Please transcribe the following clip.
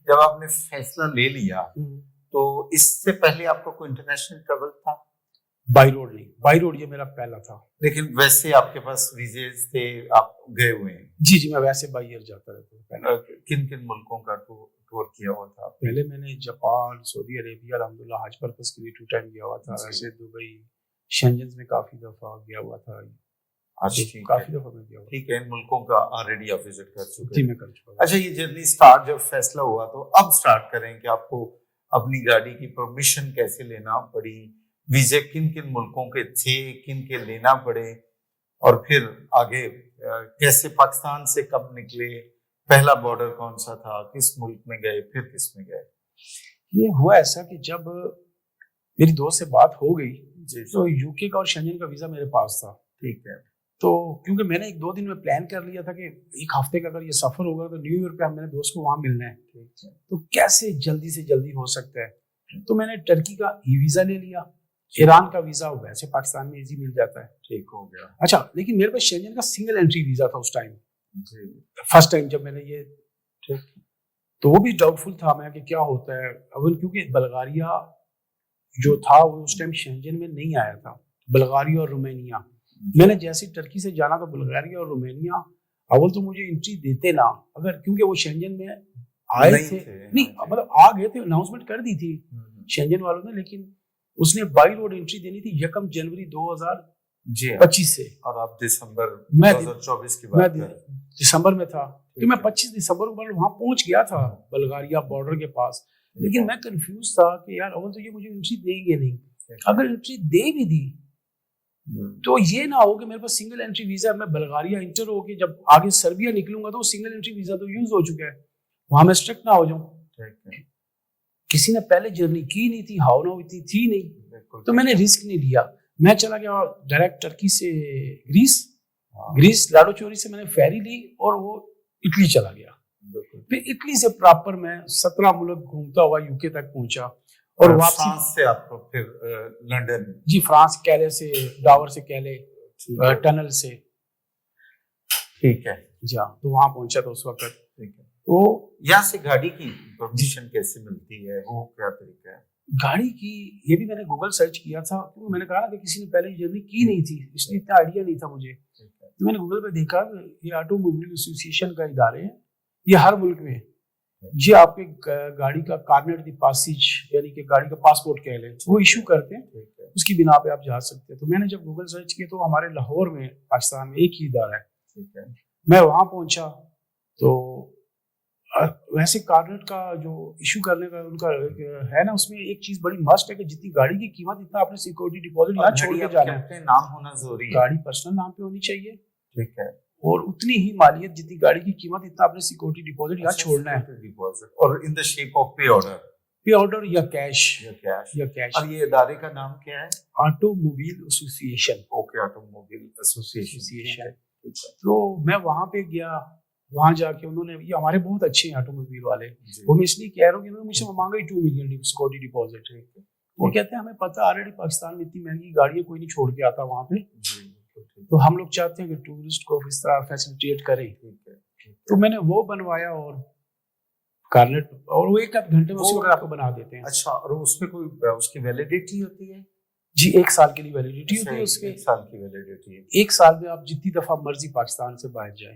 जब आपने फैसला ले लिया तो इससे पहले आपका कोई इंटरनेशनल ट्रैवल था? बाई रोड नहीं, बाई रोड ये मेरा पहला था। लेकिन वैसे आपके पास वीजे थे, आप गए हुए हैं? जी जी, मैं वैसे बाई ईयर जाता रहता हूँ। किन किन मुल्कों का टूर किया हुआ था? पहले मैंने जापान, सऊदी अरेबिया, अल्हम्दुलिल्लाह हज पर्पस के लिए 2 टाइम गया हुआ था। ऐसे दुबई, शेंजन में काफी दफा गया हुआ था। काफी दफा मैं गया हुआ। ठीक है, इन मुल्कों का ऑलरेडी आप विजिट कर चुके हैं? जी, मैं कर चुका हूं। अच्छा, ये जर्नी स्टार्ट जब फैसला हुआ तो अब स्टार्ट करें कि आपको अपनी गाड़ी की परमिशन कैसे लेना पड़ी, वीजे किन किन मुल्कों के थे, किन के लेना पड़े, और फिर आगे कैसे पाकिस्तान से कब निकले, पहला बॉर्डर कौन सा था, किस मुल्क में गए, फिर किस में गए? ये हुआ ऐसा कि जब मेरी दोस्त से बात हो गई तो यूके का और शेंजन का वीजा मेरे पास था। ठीक है। तो क्योंकि मैंने 1-2 दिन में प्लान कर लिया था कि 1 हफ्ते का अगर ये सफर होगा तो न्यू ईयर पे मेरे दोस्त को वहां मिलना है, तो कैसे जल्दी से जल्दी हो सकता है। तो मैंने टर्की का ई वीजा ले लिया। ईरान का वीजा वैसे पाकिस्तान में इजी मिल जाता है। ठीक हो गया। अच्छा, लेकिन मेरे पास शेंजन का सिंगल एंट्री वीजा था उस टाइम, फर्स्ट टाइम जब मैंने ये, तो वो भी डाउटफुल था मैं कि क्या होता है। अब क्योंकि बल्गारिया जो था वो उस टाइम शेंजन में नहीं आया था, बल्गारिया और रोमानिया। मैंने जैसे टर्की से जाना तो बल्गारिया और रोमानिया अव्वल तो मुझे एंट्री देते ना, अगर क्योंकि वो शेंजन में आए थे नहीं, मतलब आ गए थे, अनाउंसमेंट कर दी थी शेंजन वालों ने, लेकिन उसने बाई रोड एंट्री देनी थी 1 जनवरी 2025 से। और आप दिसंबर 2024 की बात कर रहे हैं? दिसंबर में था कि मैं 25 दिसंबर को वहां पहुंच गया था बल्गारिया बॉर्डर के पास। लेकिन मैं कंफ्यूज था कि यार अव्वल तो ये मुझे एंट्री देंगे नहीं, अगर एंट्री दे भी दी तो ये ना हो कि मेरे पास सिंगल एंट्री वीजा, मैं बल्गारिया इंटर होके जब आगे सर्बिया निकलूंगा तो सिंगल एंट्री वीजा तो यूज हो चुका है, वहां मैं स्ट्रक ना हो जाऊं। किसी ने पहले जर्नी की नहीं थी, हाव ना इतनी थी नहीं, तो मैंने रिस्क नहीं लिया। मैं चला गया डायरेक्ट टर्की से ग्रीस लाडोचोरी से मैंने फेरी ली और वो इटली चला गया। फिर इटली से प्रॉपर मैं 17 मुल्क घूमता हुआ यूके तक पहुंचा और वापसी फ्रांस से आपको फिर लंदन। जी, फ्रांस कैले से, डावर से कैले टनल से। ठीक है जी हाँ, तो वहां पहुंचा था उस वक्त। ठीक है, तो यहाँ से गाड़ी की परमिशन कैसे मिलती है, वो क्या तरीका है? गाड़ी की ये भी मैंने गूगल सर्च किया था, क्योंकि मैंने कहा कि किसी ने पहले जर्नी की नहीं थी, इसलिए इतना आइडिया नहीं था मुझे। तो मैंने गूगल पे देखा ये ऑटोमोबाइल एसोसिएशन का इदारे हैं, ये हर मुल्क में, ये आपके गाड़ी का कार्नेट दी पासिज यानी कि गाड़ी का पासपोर्ट कह लें, वो इशू करते हैं, उसकी बिना पे आप जा सकते हैं। तो मैंने जब गूगल सर्च किया तो हमारे लाहौर में पाकिस्तान में एक ही इदारा है। मैं वहां पहुंचा तो वैसे कार्नेट का जो इशू करने का उनका है ना, उसमें एक चीज बड़ी मस्ट है कि जितनी गाड़ी की कीमत इतना आपने सिक्योरिटी डिपॉजिट यहाँ छोड़ के जाना है। नाम होना जरूरी है, गाड़ी पर्सनल नाम पे होनी चाहिए। ठीक है, और उतनी ही मालियत जितनी गाड़ी की कीमत इतना आपने सिक्योरिटी डिपॉजिट यहाँ छोड़ना है। डिपॉजिट और इन द शेप ऑफ पे ऑर्डर या कैश। और ये इदारे का नाम क्या है? Automobile association. Okay, automobile association. तो मैं वहां पे गया, वहां जाके उन्होंने, ये हमारे बहुत अच्छे हैं ऑटोमोबाइल वाले, वो मैं इसलिए कह रहा हूँ कि उन्होंने मुझसे मांगा ही 2 मिलियन सिक्योरिटी डिपॉजिट है। वो कहते हैं हमें पता ऑलरेडी पाकिस्तान में इतनी महंगी गाड़ियां कोई नहीं छोड़ के आता वहां पे, तो हम लोग चाहते हैं कि टूरिस्ट को इस तरह फैसिलिटेट करें। तो मैंने वो बनवाया और कार्नेट, और वो 1 घंटे में उसको आपको बना देते हैं। अच्छा, और उसमें कोई उसकी वैलिडिटी होती है? जी, 1 साल के लिए वैलिडिटी होती है उसके। 1 साल की वैलिडिटी है। 1 साल में आप जितनी दफा मर्जी पाकिस्तान से बाहर जाएं।